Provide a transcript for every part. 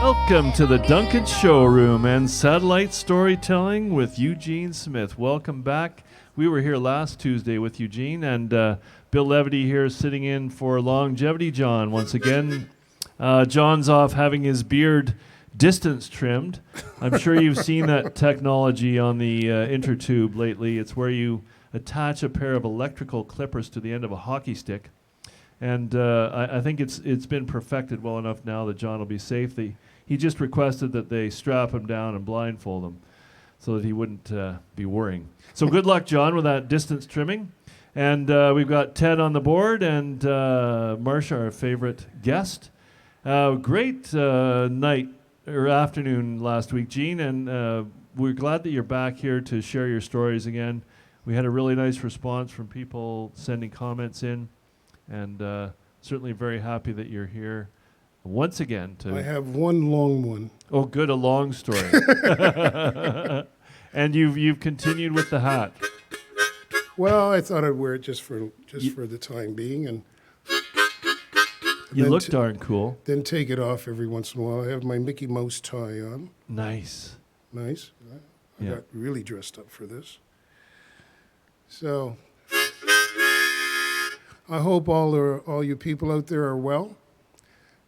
Welcome to the Duncan Showroom and Satellite Storytelling with Eugene Smith. Welcome back. We were here last Tuesday with Eugene, and Bill Levity here sitting in for Longevity John once again. John's off having his beard distance trimmed. I'm sure you've seen that technology on the intertube lately. It's where you attach a pair of electrical clippers to the end of a hockey stick. And I think it's been perfected well enough now that John will be safe. He just requested that they strap him down and blindfold him so that he wouldn't be worrying. So good luck, John, with that distance trimming. And we've got Ted on the board and Marsha, our favorite guest. Great night or afternoon last week, Gene, and we're glad that you're back here to share your stories again. We had a really nice response from people sending comments in, and certainly very happy that you're here once again. I have one long one. Oh, good, a long story. And you've continued with the hat. Well, I thought I'd wear it just for the time being, and you look darn cool. Then take it off every once in a while. I have my Mickey Mouse tie on. Nice. Nice. I got really dressed up for this. So I hope all you people out there are well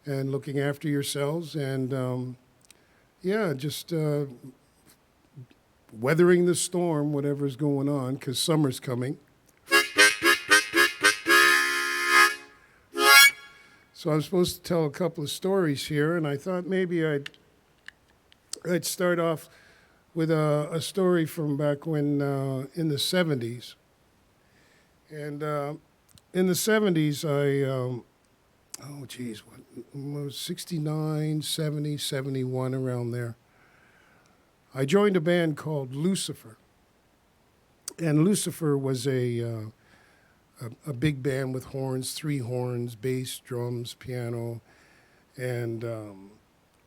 and looking after yourselves, and just weathering the storm, whatever's going on, because summer's coming. So I'm supposed to tell a couple of stories here, and I thought maybe I'd start off with a story from back when in the 70s. And in the 70s, I was 69, 70, 71, around there. I joined a band called Lucifer. And Lucifer was a big band with horns, 3 horns, bass, drums, piano, and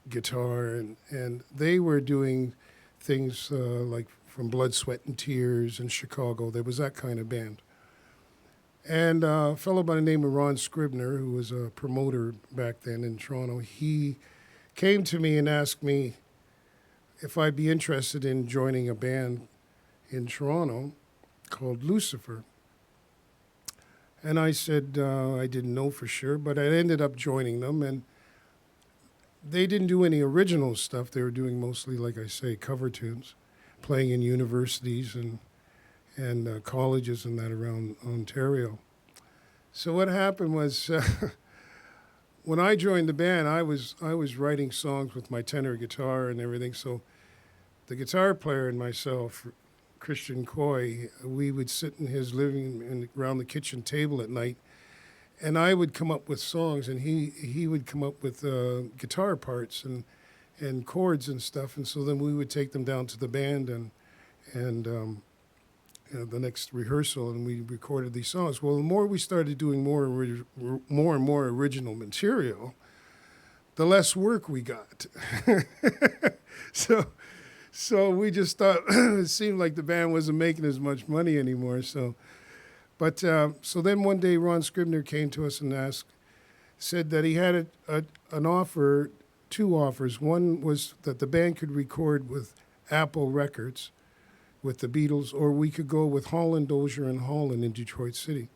guitar. And they were doing things like from Blood, Sweat, and Tears in Chicago. There was that kind of band. And a fellow by the name of Ron Scribner, who was a promoter back then in Toronto, he came to me and asked me if I'd be interested in joining a band in Toronto called Lucifer. And I said I didn't know for sure, but I ended up joining them. And they didn't do any original stuff. They were doing mostly, like I say, cover tunes, playing in universities and colleges and that around Ontario. So what happened was when I joined the band, I was writing songs with my tenor guitar and everything. So the guitar player and myself, Christian Coy, we would sit in his living room around the kitchen table at night, and I would come up with songs, and he would come up with guitar parts and chords and stuff. And so then we would take them down to the band and the next rehearsal, and we recorded these songs. Well, the more we started doing more and more original material, the less work we got. So we just thought it seemed like the band wasn't making as much money anymore. So then one day Ron Scribner came to us and said that he had an offer, 2 offers. One was that the band could record with Apple Records, with the Beatles, or we could go with Holland, Dozier, and Holland in Detroit City.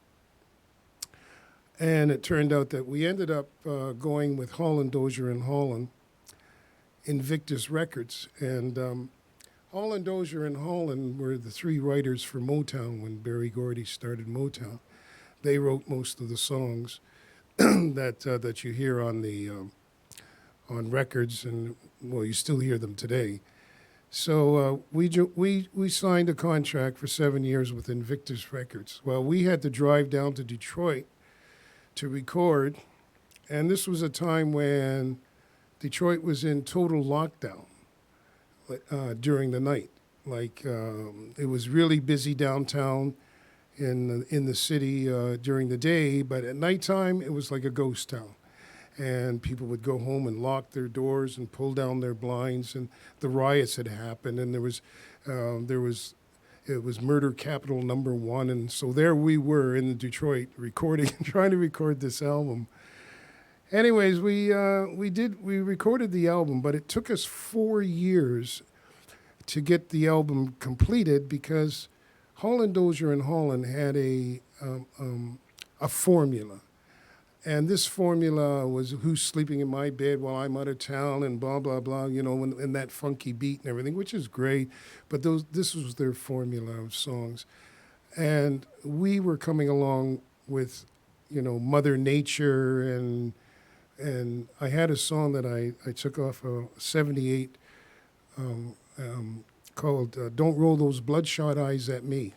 And it turned out that we ended up going with Holland, Dozier, and Holland, Invictus Records. And Holland, Dozier, and Holland were the 3 writers for Motown when Berry Gordy started Motown. They wrote most of the songs that you hear on the on records, and well, you still hear them today. So we signed a contract for 7 years with Invictus Records. Well, we had to drive down to Detroit to record, and this was a time when Detroit was in total lockdown during the night. Like it was really busy downtown in the city during the day, but at nighttime it was like a ghost town. And people would go home and lock their doors and pull down their blinds. And the riots had happened, and it was murder capital #1. And so there we were in Detroit recording, trying to record this album. Anyways, we recorded the album, but it took us 4 years to get the album completed because Holland Dozier and Holland had a formula. And this formula was who's sleeping in my bed while I'm out of town and blah, blah, blah, and that funky beat and everything, which is great. But this was their formula of songs. And we were coming along with, Mother Nature and I had a song that I took off of 78 called Don't Roll Those Bloodshot Eyes at Me.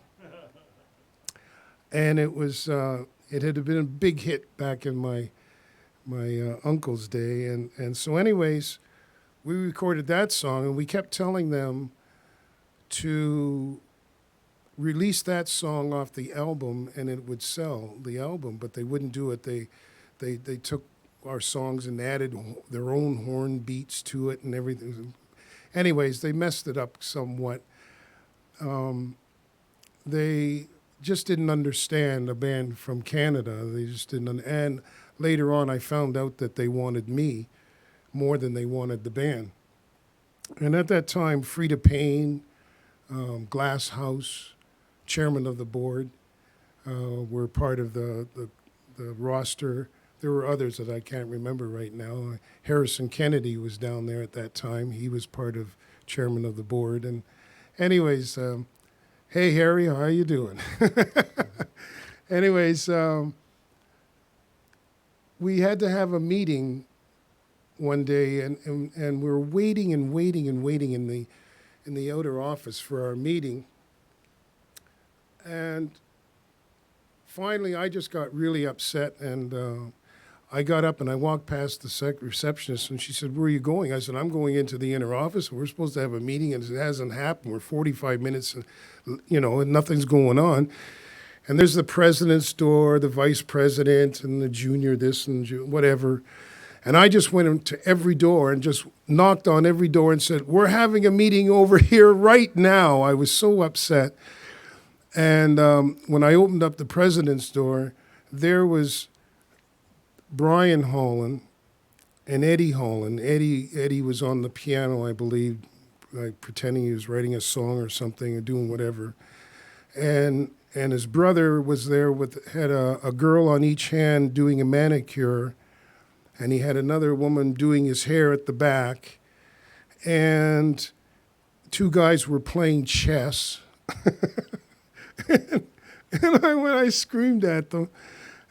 And it was, it had been a big hit back in my uncle's day. And so anyways, we recorded that song and we kept telling them to release that song off the album and it would sell the album, but they wouldn't do it. They took our songs and added their own horn beats to it and everything. Anyways, they messed it up somewhat. They just didn't understand a band from Canada. They just didn't. And later on, I found out that they wanted me more than they wanted the band. And at that time, Frida Payne, Glass House, chairman of the board, were part of the roster. There were others that I can't remember right now. Harrison Kennedy was down there at that time. He was part of chairman of the board. And anyways, hey, Harry, how are you doing? Anyways, we had to have a meeting one day, and we were waiting and waiting and waiting in the outer office for our meeting. And finally, I just got really upset, and I got up and I walked past the receptionist, and she said, "Where are you going?" I said, "I'm going into the inner office. We're supposed to have a meeting, and it hasn't happened. We're 45 minutes, and nothing's going on. And there's the president's door, the vice president, and the junior this and whatever." And I just went into every door and just knocked on every door and said, "We're having a meeting over here right now." I was so upset. And when I opened up the president's door, there was Brian Holland and Eddie Holland. Eddie was on the piano, I believe, like pretending he was writing a song or something or doing whatever. And his brother was there had a girl on each hand doing a manicure, and he had another woman doing his hair at the back, and two guys were playing chess. and I screamed at them.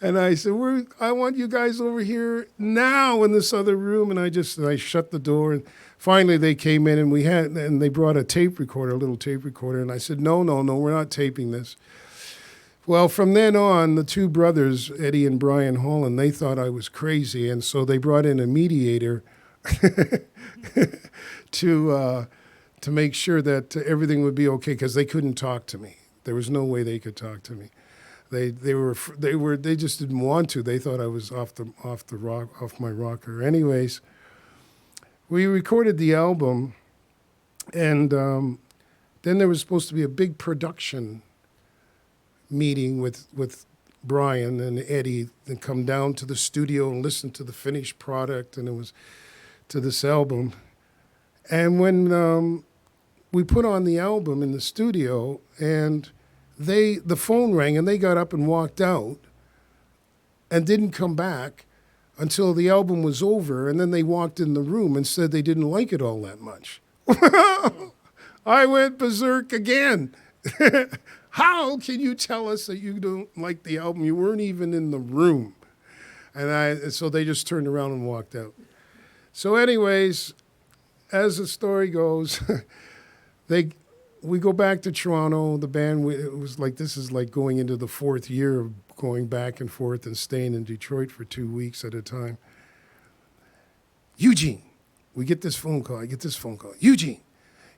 And I said, I want you guys over here now in this other room. And I shut the door. And finally they came in and they brought a tape recorder, a little tape recorder. And I said, no, we're not taping this. Well, from then on, the two brothers, Eddie and Brian Holland, they thought I was crazy. And so they brought in a mediator to make sure that everything would be okay, because they couldn't talk to me. There was no way they could talk to me. They just didn't want to. They thought I was off my rocker. Anyways, we recorded the album, and then there was supposed to be a big production meeting with Brian and Eddie and come down to the studio and listen to the finished product, and it was to this album. And when we put on the album in the studio, and the phone rang, and they got up and walked out and didn't come back until the album was over, and then they walked in the room and said they didn't like it all that much. I went berserk again. How can you tell us that you don't like the album? You weren't even in the room. And so they just turned around and walked out. So anyways, as the story goes, we go back to Toronto. The band, it was like, this is like going into the fourth year of going back and forth and staying in Detroit for 2 weeks at a time. Eugene, we get this phone call. I get this phone call. Eugene,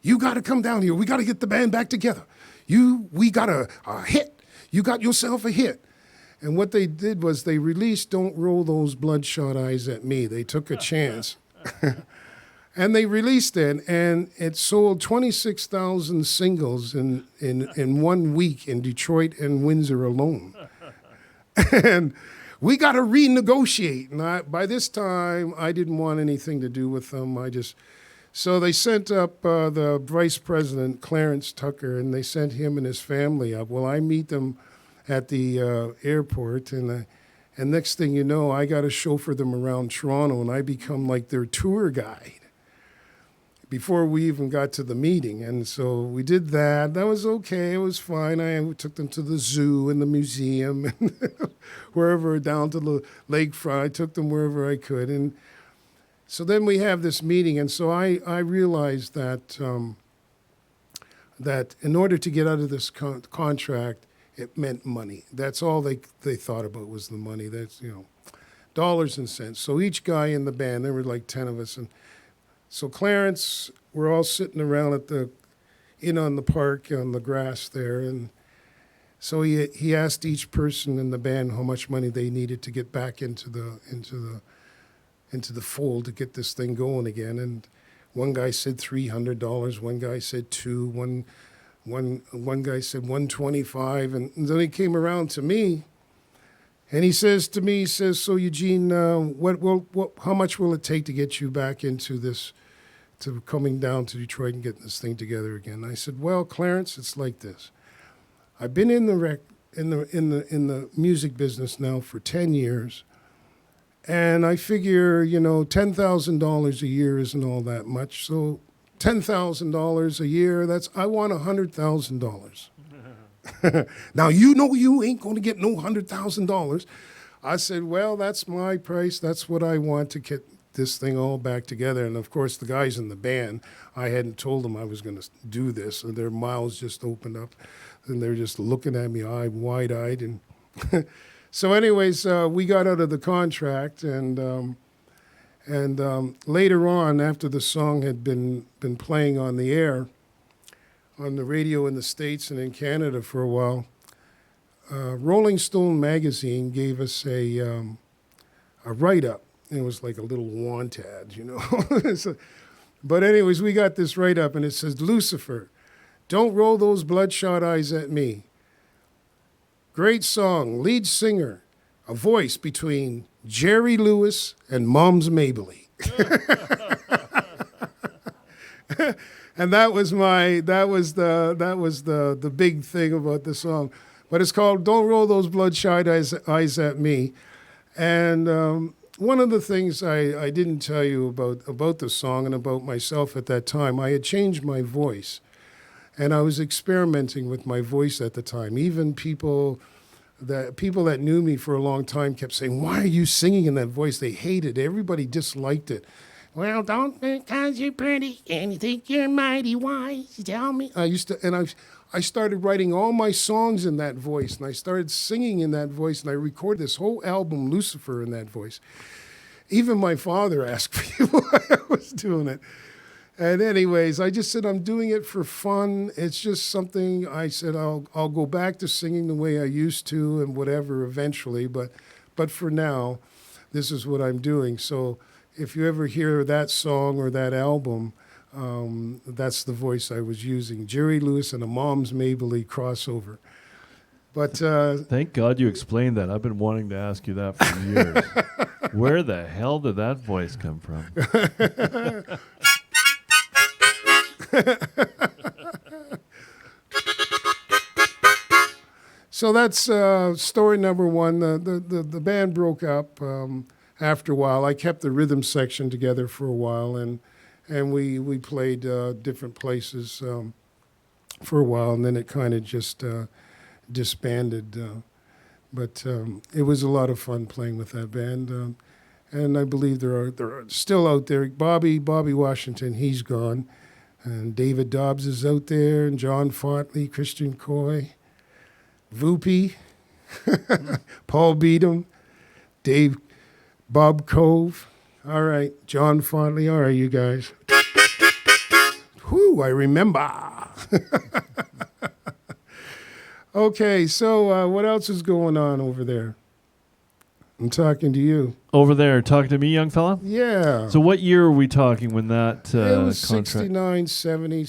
you got to come down here. We got to get the band back together. We got a hit. You got yourself a hit. And what they did was they released Don't Roll Those Bloodshot Eyes at Me. They took a chance. And they released it, and it sold 26,000 singles in 1 week in Detroit and Windsor alone. And we got to renegotiate. And by this time, I didn't want anything to do with them. So they sent up the vice president, Clarence Tucker, and they sent him and his family up. Well, I meet them at the airport, and next thing you know, I got to chauffeur them around Toronto, and I become like their tour guide before we even got to the meeting. And so we did that. That was okay. It was fine. I took them to the zoo and the museum and wherever, down to the lakefront. I took them wherever I could. And so then we have this meeting. And so I realized that that in order to get out of this contract, it meant money. That's all they thought about was the money. That's, dollars and cents. So each guy in the band, there were like 10 of us, and so Clarence, we're all sitting around in the park on the grass there, and so he asked each person in the band how much money they needed to get back into the fold to get this thing going again. And one guy said $300, one guy said $200, one guy said $125, and then he came around to me. And he says to me, so Eugene, how much will it take to get you back into this, to coming down to Detroit and getting this thing together again? I said, well, Clarence, it's like this. I've been in the music business now for 10 years, and I figure, $10,000 a year isn't all that much. So $10,000 a year, I want $100,000. Now, you ain't going to get no $100,000. I said, well, that's my price. That's what I want to get this thing all back together. And, of course, the guys in the band, I hadn't told them I was going to do this, and their mouths just opened up, and they're just looking at me wide-eyed. And so anyways, we got out of the contract, and later on, after the song had been playing on the air, on the radio in the States and in Canada for a while, Rolling Stone magazine gave us a write-up. It was like a little want ad, So, but anyways, we got this write-up, and it says, Lucifer, don't roll those bloodshot eyes at me. Great song, lead singer, a voice between Jerry Lewis and Mom's Mabley. And that was the big thing about the song. But it's called Don't Roll Those Bloodshot Eyes at Me. And one of the things I didn't tell you about the song and about myself at that time, I had changed my voice. And I was experimenting with my voice at the time. Even people that knew me for a long time kept saying, why are you singing in that voice? They hated it. Everybody disliked it. Well, don't because you're pretty and you think you're mighty wise. Tell me. I started writing all my songs in that voice, and I started singing in that voice, and I recorded this whole album, Lucifer, in that voice. Even my father asked me why I was doing it. And anyways, I just said I'm doing it for fun. It's just something I said I'll go back to singing the way I used to and whatever eventually, but for now, this is what I'm doing. So if you ever hear that song or that album, that's the voice I was using. Jerry Lewis and a Mom's Mabley crossover. But thank God you explained that. I've been wanting to ask you that for years. Where the hell did that voice come from? So that's story number one. The band broke up after a while. I kept the rhythm section together for a while, and we played different places for a while, and then it kind of just disbanded. But it was a lot of fun playing with that band, and I believe they're still out there. Bobby Washington, he's gone, and David Dobbs is out there, and John Fontley, Christian Coy, Voopy, Paul Beadham, Bob Cove. All right, John Fontley. All right, you guys. Whew, I remember. Okay, so what else is going on over there? I'm talking to you. Over there, talking to me, young fella? Yeah. So what year are we talking when that it was contract? 69, 70.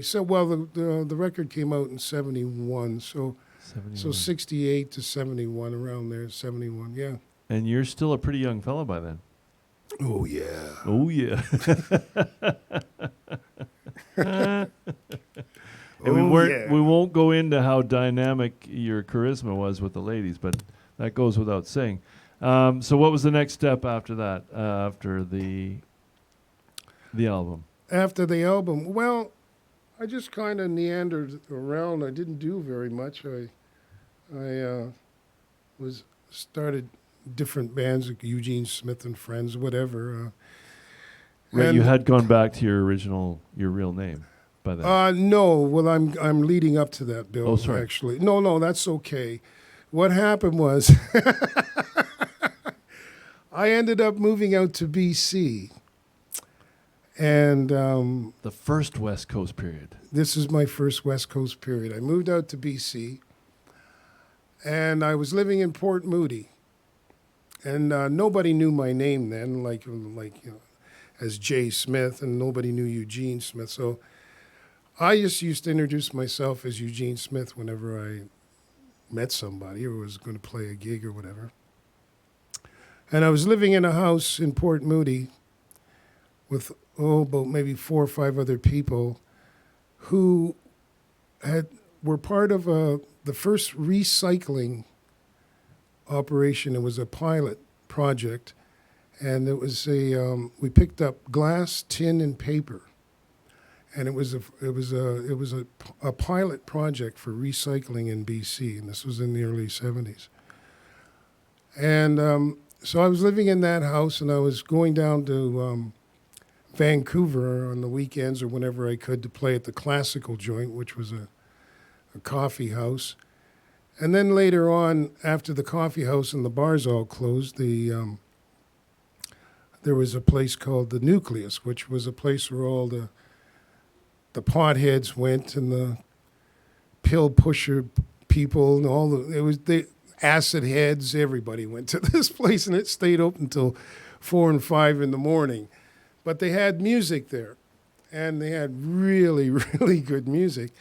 So, well, the record came out in 71, so 71. so 68 to 71, around there, 71, yeah. And you're still a pretty young fellow by then. Oh, yeah. Oh, yeah. And Oh, yeah. we won't go into how dynamic your charisma was with the ladies, but that goes without saying. So what was the next step after that, after the album? After the album, well, I just kind of meandered around. I didn't do very much. I was started different bands like Eugene Smith and Friends, whatever. Right, you and had gone back to your real name by then. no, well, I'm leading up to that, Bill. Oh, sorry. Actually, no, that's okay. What happened was, I ended up moving out to BC, and The first West Coast period. this is my first West Coast period. I moved out to BC, and I was living in Port Moody, and nobody knew my name then, like as Jay Smith, and nobody knew Eugene Smith. So I just used to introduce myself as Eugene Smith whenever I met somebody or was going to play a gig or whatever. And I was living in a house in Port Moody with, about maybe 4 or 5 other people who were part of the first recycling operation. It was a pilot project, and it was we picked up glass, tin, and paper, and it was a pilot project for recycling in BC, and this was in the early 70s. And so I was living in that house, and I was going down to Vancouver on the weekends or whenever I could to play at the Classical Joint, which was a coffee house. And then later on, after the coffee house and the bars all closed, there was a place called the Nucleus, which was a place where all the potheads went and the pill pusher people and the acid heads. Everybody went to this place, and it stayed open until 4 and 5 in the morning. But they had music there, and they had really, really good music.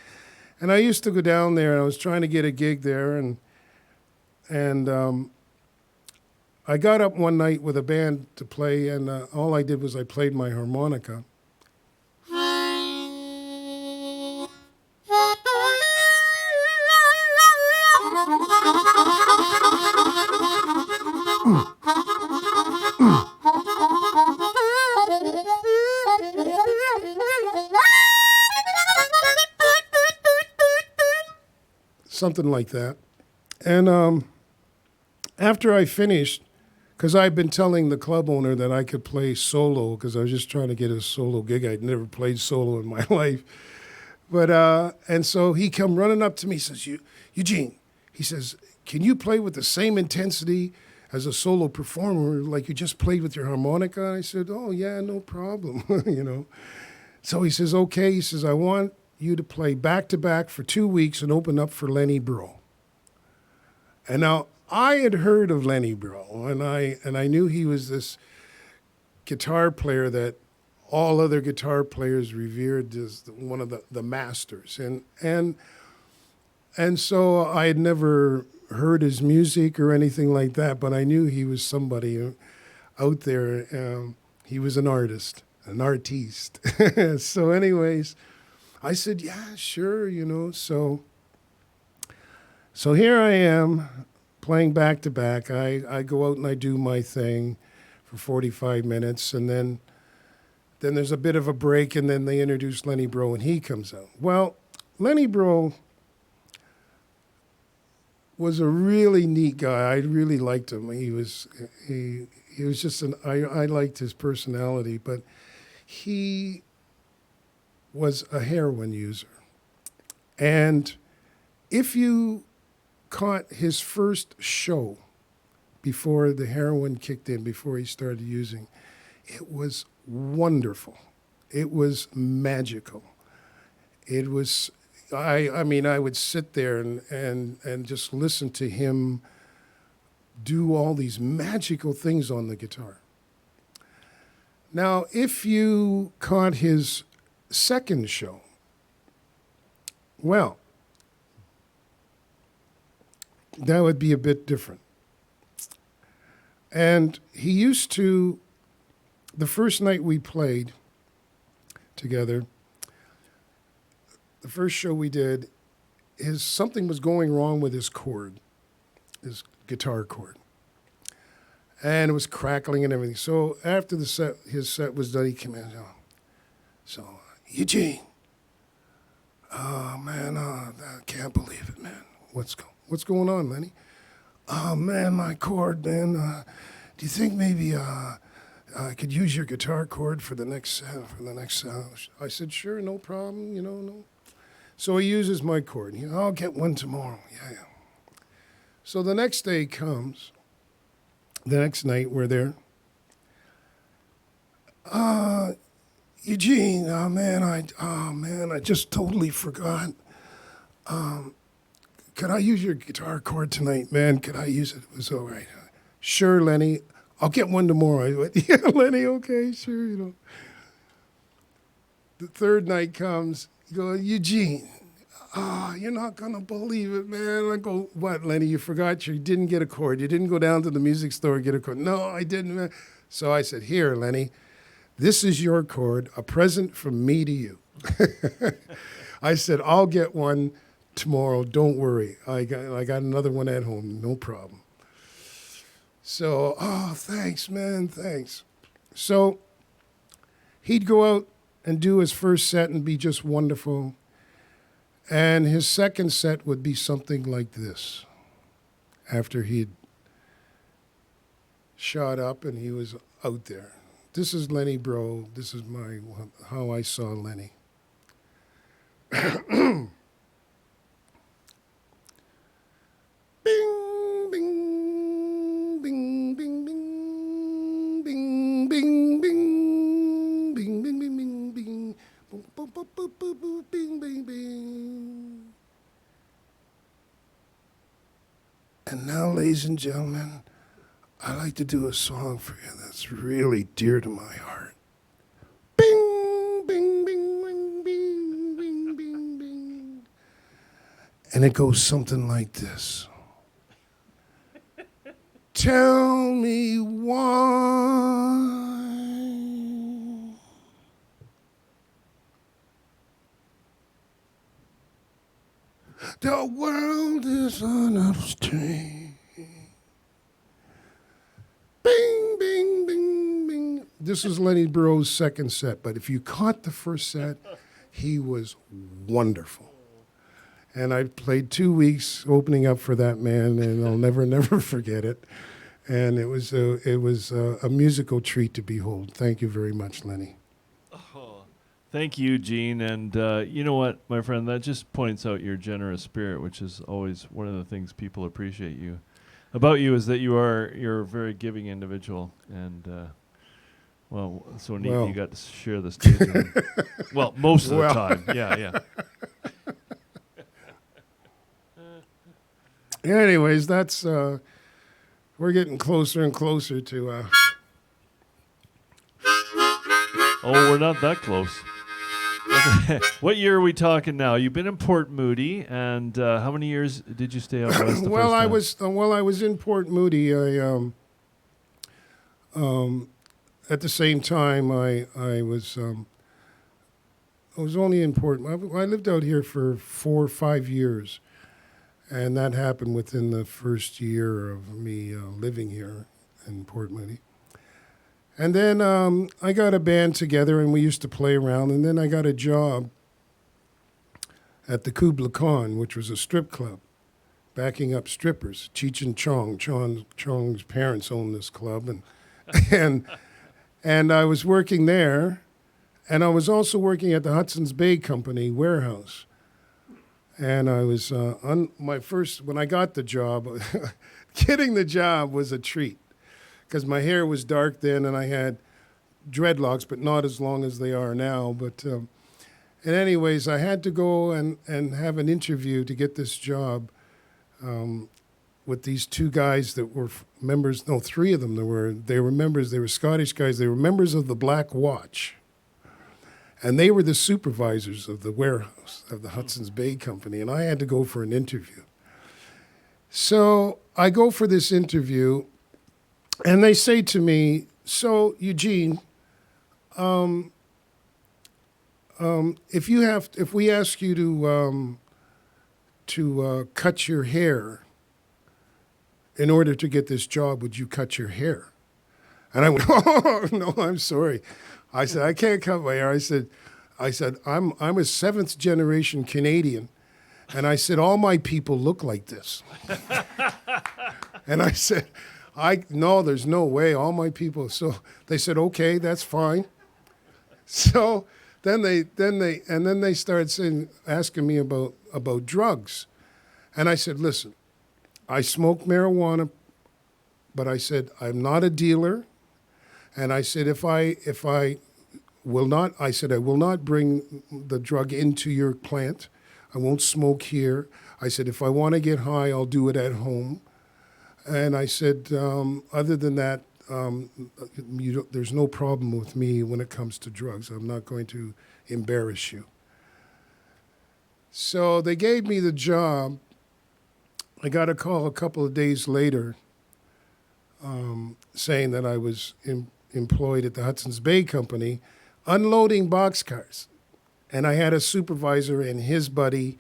And I used to go down there, and I was trying to get a gig there, and I got up one night with a band to play, and all I did was I played my harmonica. Something like that. And after I finished, because I'd been telling the club owner that I could play solo, because I was just trying to get a solo gig. I'd never played solo in my life. But and so he come running up to me, says, Eugene, he says, can you play with the same intensity as a solo performer like you just played with your harmonica? I said, oh, yeah, no problem, So he says, okay, he says, I want you to play back-to-back for 2 weeks and open up for Lenny Breau. And now I had heard of Lenny Breau, and I knew he was this guitar player that all other guitar players revered as one of the masters. And so I had never heard his music or anything like that, but I knew he was somebody out there. He was an artiste. So anyways, I said, yeah, sure, So here I am playing back-to-back. I go out and I do my thing for 45 minutes, and then there's a bit of a break, and then they introduce Lenny Breau, and he comes out. Well, Lenny Breau was a really neat guy. I really liked him. He was just I liked his personality, but he was a heroin user. And if you caught his first show before the heroin kicked in, before he started using, it was wonderful. It was magical. It was, I mean, I would sit there and just listen to him do all these magical things on the guitar. Now, if you caught his second show, well, that would be a bit different. And he used to, the first night we played together, the first show we did, something was going wrong with his cord, his guitar cord. And it was crackling and everything. So after his set was done, he came in. So, Eugene, oh man, I can't believe it, man. What's going on, Lenny? Oh man, my cord, man. Do you think maybe I could use your guitar cord for the next I said, sure, no problem. No. So he uses my cord. I'll get one tomorrow. Yeah. So the next day comes. The next night we're there. Eugene, I just totally forgot. Could I use your guitar cord tonight, man? Could I use it? It was all right. Sure, Lenny. I'll get one tomorrow. I went, yeah, Lenny, okay, sure, The third night comes. You go, Eugene, you're not going to believe it, man. I go, what, Lenny, you forgot you didn't get a cord. You didn't go down to the music store and get a cord. No, I didn't, man. So I said, here, Lenny, this is your cord, a present from me to you. I said, I'll get one tomorrow. Don't worry. I got another one at home. No problem. So, thanks, man. Thanks. So he'd go out and do his first set and be just wonderful. And his second set would be something like this. After he'd shot up and he was out there. This is Lenny Bro. This is how I saw Lenny. Bing, bing, bing, bing, bing, bing, bing, bing, bing, bing, bing, bing, bing, boom, boom, boom, boom, boom, boom, bing, bing, bing. And now, ladies and gentlemen, I'd like to do a song for you that's really dear to my heart. Bing, bing, bing, bing, bing, bing, bing, bing. And it goes something like this. Tell me why the world is unobtained. Bing, bing, bing, bing. This is Lenny Burroughs' second set, but if you caught the first set, he was wonderful. And I played 2 weeks opening up for that man, and I'll never forget it. And it was a musical treat to behold. Thank you very much, Lenny. Oh, thank you, Eugene. And you know what, my friend, that just points out your generous spirit, which is always one of the things people appreciate about you is that you're a very giving individual. And well, so neat you got to share the stage. Well, most of the time. Yeah. Anyways, that's we're getting closer and closer to. Oh, we're not that close. What year are we talking now? You've been in Port Moody, and how many years did you stay out west? While I was in Port Moody, I at the same time I was only in Port. I lived out here for 4 or 5 years. And that happened within the first year of me living here in Port Moody. And then I got a band together, and we used to play around. And then I got a job at the Kubla Khan, which was a strip club, backing up strippers. Cheech and Chong. Chong's parents owned this club. And I was working there. And I was also working at the Hudson's Bay Company warehouse. And I was when I got the job, getting the job was a treat because my hair was dark then and I had dreadlocks, but not as long as they are now. But and anyways, I had to go and have an interview to get this job with these 2 guys that were members. No, 3 of them. They were members. They were Scottish guys. They were members of the Black Watch. And they were the supervisors of the warehouse of the Hudson's Bay Company, and I had to go for an interview. So I go for this interview, And they say to me, so Eugene, if we ask you to cut your hair in order to get this job, would you cut your hair? And I went, oh no, I'm sorry. I said, I can't cut my hair. I said, I'm a seventh generation Canadian, and I said, all my people look like this. And I said, no, there's no way. All my people. So they said, okay, that's fine. So then they started asking me about drugs, and I said, listen, I smoke marijuana, but I said I'm not a dealer, and I said if I will not, I said I will not bring the drug into your plant. I won't smoke here. I said if I want to get high, I'll do it at home. And I said, other than that, there's no problem with me when it comes to drugs. I'm not going to embarrass you. So they gave me the job. I got a call a couple of days later saying that I was employed at the Hudson's Bay Company unloading boxcars. And I had a supervisor and his buddy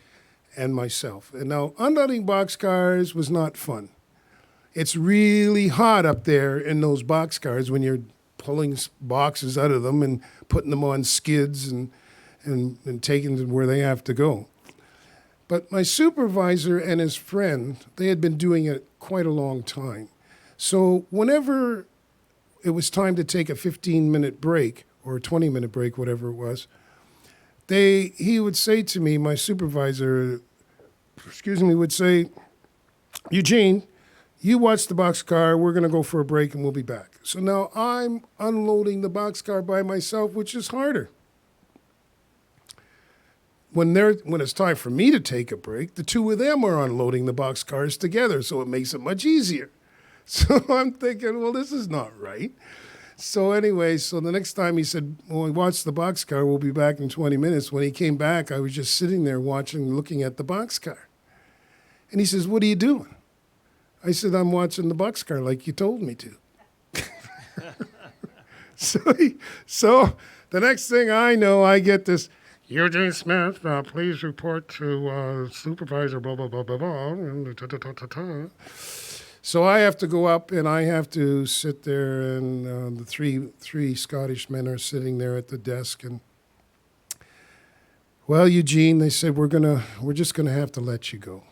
and myself. And now unloading boxcars was not fun. It's really hot up there in those boxcars when you're pulling boxes out of them and putting them on skids and taking them where they have to go. But my supervisor and his friend, they had been doing it quite a long time. So whenever it was time to take a 15-minute break or a 20-minute break, whatever it was, he would say to me, my supervisor, would say, Eugene, you watch the boxcar, we're going to go for a break and we'll be back. So now I'm unloading the boxcar by myself, which is harder. When it's time for me to take a break, the two of them are unloading the boxcars together, so it makes it much easier. So I'm thinking, well, this is not right. So anyway, so the next time he said, well, we watch the boxcar, we'll be back in 20 minutes. When he came back, I was just sitting there looking at the boxcar. And he says, what are you doing? I said, I'm watching the boxcar like you told me to. So the next thing I know, I get this, Eugene Smith, please report to supervisor, blah, blah, blah, blah, blah. So I have to go up and I have to sit there, and the three Scottish men are sitting there at the desk. And, well, Eugene, they said, we're just going to have to let you go.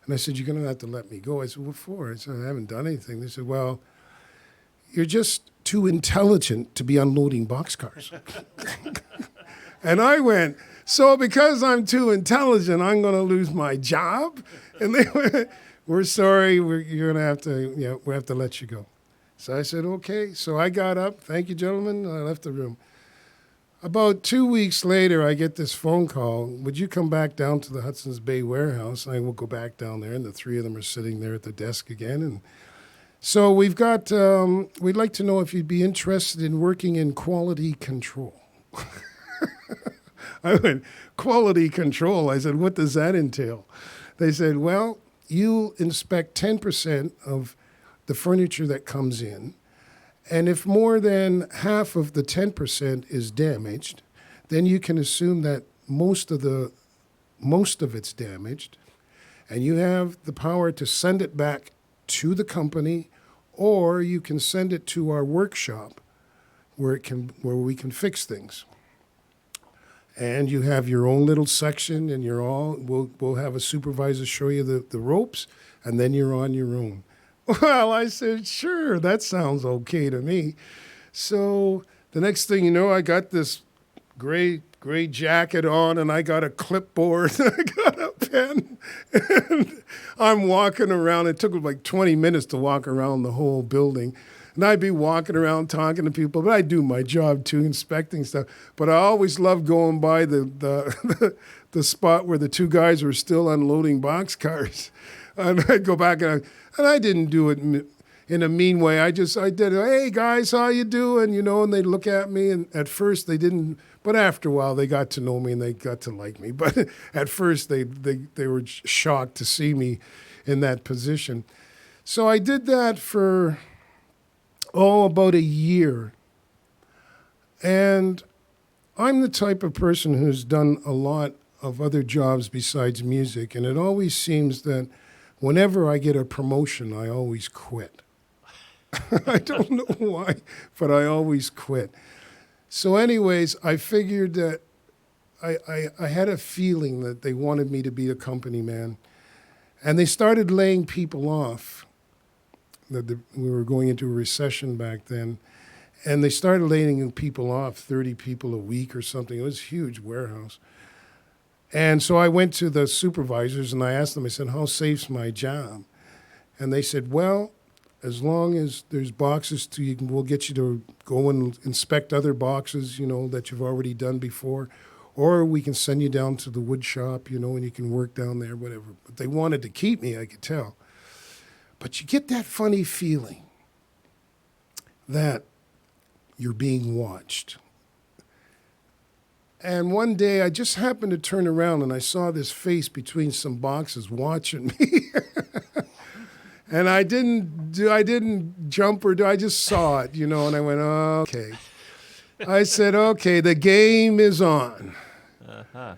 And I said, you're going to have to let me go. I said, what for? I said, I haven't done anything. They said, well, you're just too intelligent to be unloading boxcars. And I went, so because I'm too intelligent, I'm going to lose my job? And they went, we're sorry, you're going to have to, we have to let you go. So I said, okay. So I got up, thank you, gentlemen, and I left the room. About 2 weeks later, I get this phone call, would you come back down to the Hudson's Bay warehouse? I will go back down there, and the three of them are sitting there at the desk again. And so we'd like to know if you'd be interested in working in quality control. I went, quality control? I said, what does that entail? They said, well, you inspect 10% of the furniture that comes in, and if more than half of the 10% is damaged, then you can assume that most of it's damaged, and you have the power to send it back to the company, or you can send it to our workshop where we can fix things. And you have your own little section, and we'll have a supervisor show you the ropes, and then you're on your own. Well, I said, sure, that sounds okay to me. So the next thing you know, I got this gray jacket on, and I got a clipboard, and I got a pen, and I'm walking around. It took like 20 minutes to walk around the whole building. And I'd be walking around talking to people, but I do my job too, inspecting stuff. But I always loved going by the spot where the two guys were still unloading boxcars. And I'd go back, and I didn't do it in a mean way. I did it, hey guys, how you doing? And they'd look at me, and at first they didn't, but after a while they got to know me and they got to like me. But at first they were shocked to see me in that position. So I did that for Oh, about a year. And I'm the type of person who's done a lot of other jobs besides music, and it always seems that whenever I get a promotion, I always quit. I don't know why, but I always quit. So anyways, I figured that I had a feeling that they wanted me to be a company man. And they started laying people off. We were going into a recession back then. And they started laying people off, 30 people a week or something. It was a huge warehouse. And so I went to the supervisors and I asked them, I said, how safe's my job? And they said, well, as long as there's boxes we'll get you to go and inspect other boxes, that you've already done before. Or we can send you down to the wood shop, and you can work down there, whatever. But they wanted to keep me, I could tell. But you get that funny feeling that you're being watched. And one day I just happened to turn around and I saw this face between some boxes watching me. And I didn't jump I just saw it, and I went, oh, okay. I said, okay, the game is on. Uh-huh.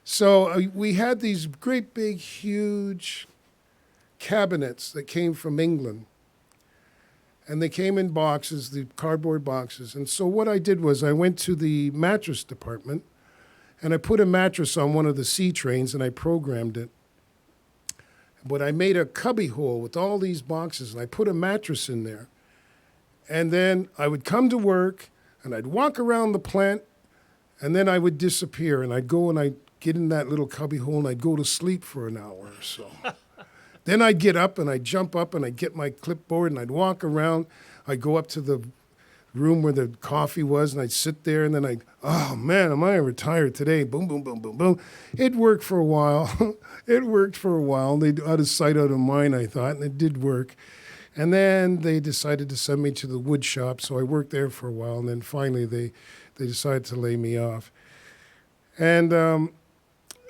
So we had these great big, huge cabinets that came from England. And they came in boxes, the cardboard boxes. And so what I did was I went to the mattress department and I put a mattress on one of the C trains and I programmed it. But I made a cubby hole with all these boxes and I put a mattress in there. And then I would come to work and I'd walk around the plant and then I would disappear and I'd go and I'd get in that little cubby hole and I'd go to sleep for an hour or so. Then I'd get up and I'd jump up and I'd get my clipboard and I'd walk around. I'd go up to the room where the coffee was and I'd sit there and then oh man, am I retired today? Boom, boom, boom, boom, boom. It worked for a while. They out of sight, out of mind, I thought, and it did work. And then they decided to send me to the wood shop, so I worked there for a while, and then finally they decided to lay me off. And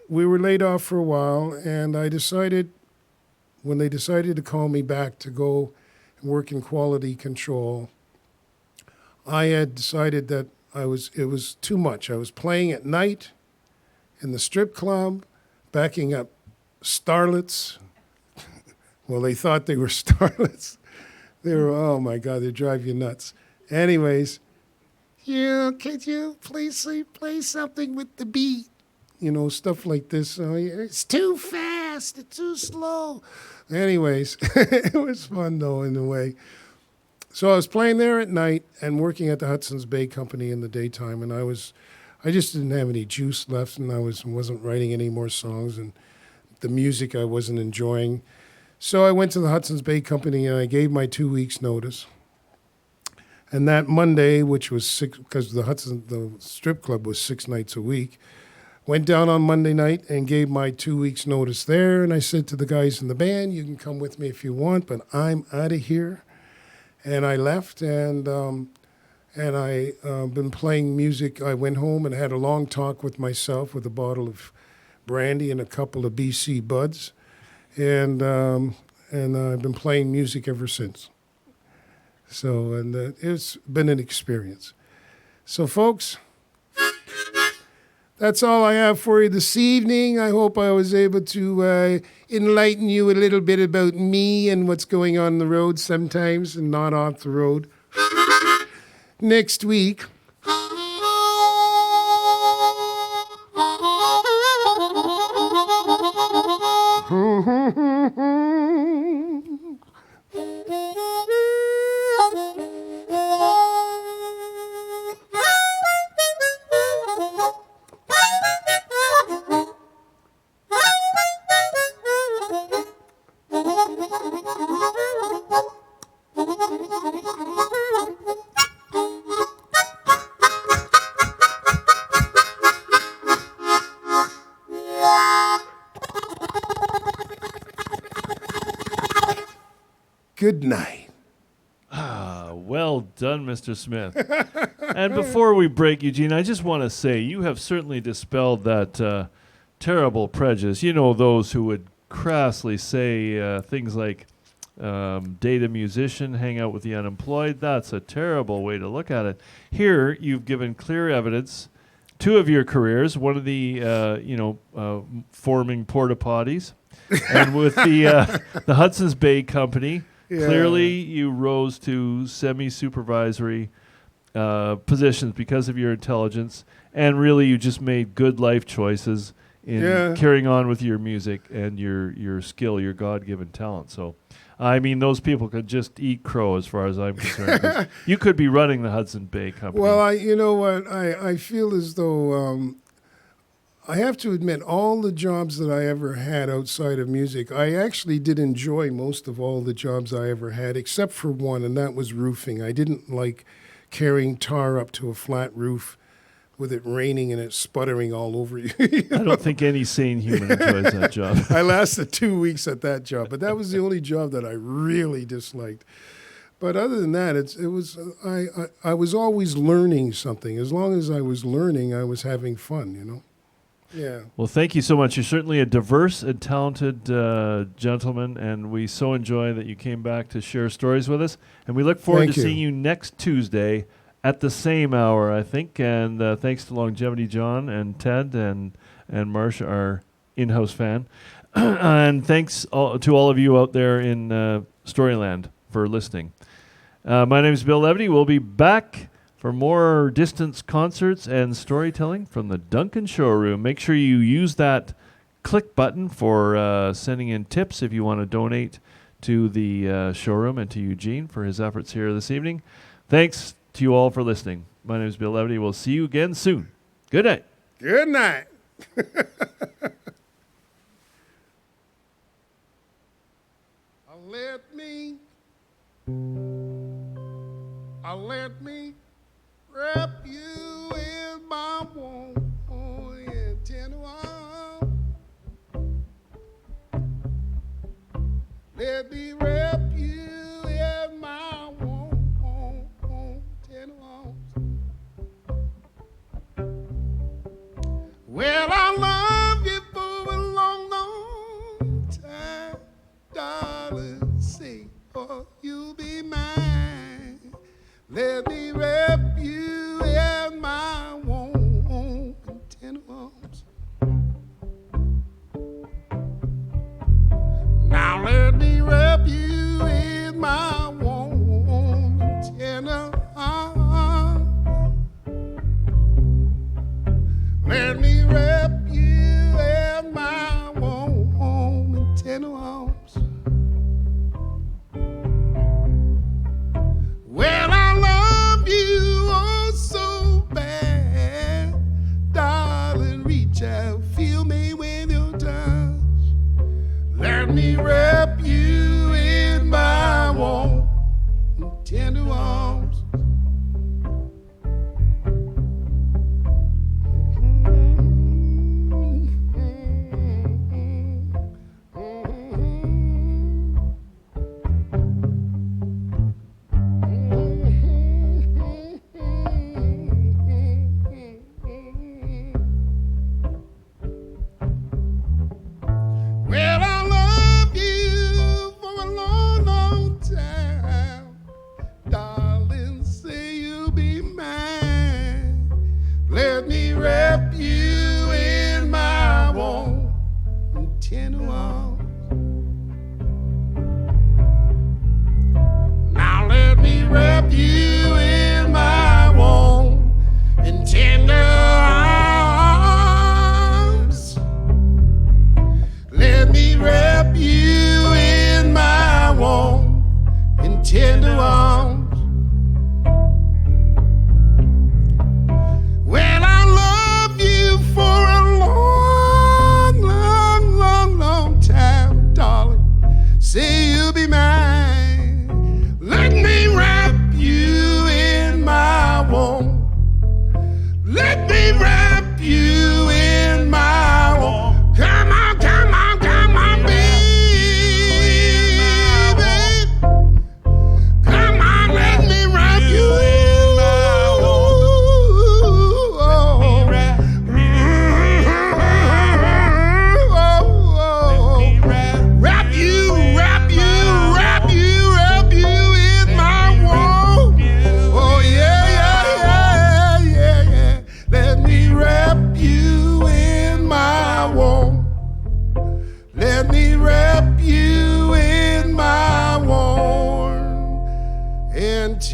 we were laid off for a while, and I decided, when they decided to call me back to go and work in quality control, I had decided that it was too much. I was playing at night in the strip club, backing up starlets. Well, they thought they were starlets. They were, oh my God, they drive you nuts. Anyways, could you please play something with the beat? Stuff like this. It's too fast. It's too slow. Anyways, it was fun though in a way. So I was playing there at night and working at the Hudson's Bay Company in the daytime, and I just didn't have any juice left, and I wasn't writing any more songs, and the music I wasn't enjoying. So I went to the Hudson's Bay Company and I gave my 2 weeks notice. And that Monday, which was because the strip club was 6 nights a week, went down on Monday night and gave my 2 weeks notice there. And I said to the guys in the band, you can come with me if you want, but I'm out of here. And I left and I been playing music. I went home and had a long talk with myself with a bottle of brandy and a couple of BC Buds. And I've been playing music ever since. So, it's been an experience. So, folks, that's all I have for you this evening. I hope I was able to enlighten you a little bit about me and what's going on the road sometimes and not off the road. Next week, good night. Well done, Mr. Smith. And before we break, Eugene, I just want to say you have certainly dispelled that terrible prejudice. Those who would crassly say things like, date a musician, hang out with the unemployed. That's a terrible way to look at it. Here, you've given clear evidence. Two of your careers, one of the forming porta potties, and with the Hudson's Bay Company. Yeah. Clearly, you rose to semi-supervisory positions because of your intelligence, and really, you just made good life choices in carrying on with your music and your skill, your God-given talent. So, I mean, those people could just eat crow as far as I'm concerned. 'Cause you could be running the Hudson Bay Company. Well, you know what? I feel as though I have to admit, all the jobs that I ever had outside of music, I actually did enjoy most of all the jobs I ever had, except for one, and that was roofing. I didn't like carrying tar up to a flat roof with it raining and it sputtering all over you. I don't think any sane human enjoys that job. I lasted 2 weeks at that job, but that was the only job that I really disliked. But other than that, I was always learning something. As long as I was learning, I was having fun, you know? Yeah. Well, thank you so much. You're certainly a diverse and talented gentleman, and we so enjoy that you came back to share stories with us. And we look forward to seeing you next Tuesday at the same hour, I think. And thanks to Longevity John and Ted and Marsha, our in-house fan. And thanks to all of you out there in Storyland for listening. My name is Bill Levity. We'll be back for more distance concerts and storytelling from the Duncan Showroom. Make sure you use that click button for sending in tips if you want to donate to the showroom and to Eugene for his efforts here this evening. Thanks to you all for listening. My name is Bill Levity. We'll see you again soon. Good night. Good night. Let me wrap you in my warm and tender arms. Let me wrap you in my warm tender arms. Well, I love you for a long, long time, darling. Say, oh, you'll be mine. Let me wrap you in my warm and tender arms. Now let me wrap you in my warm and tender arms. Let me wrap you in my warm and tender arms. Well, I love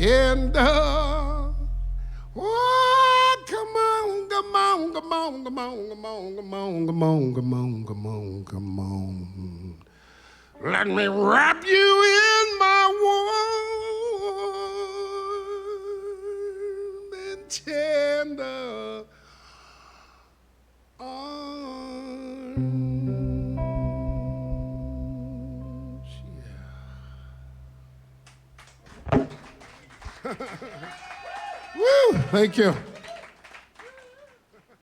tender. Oh, come on, come on, come on, come on, come on, come on, come on, come on, come on, come on. Let me wrap you in my warm and tender arms. Yeah. Woo! Thank you.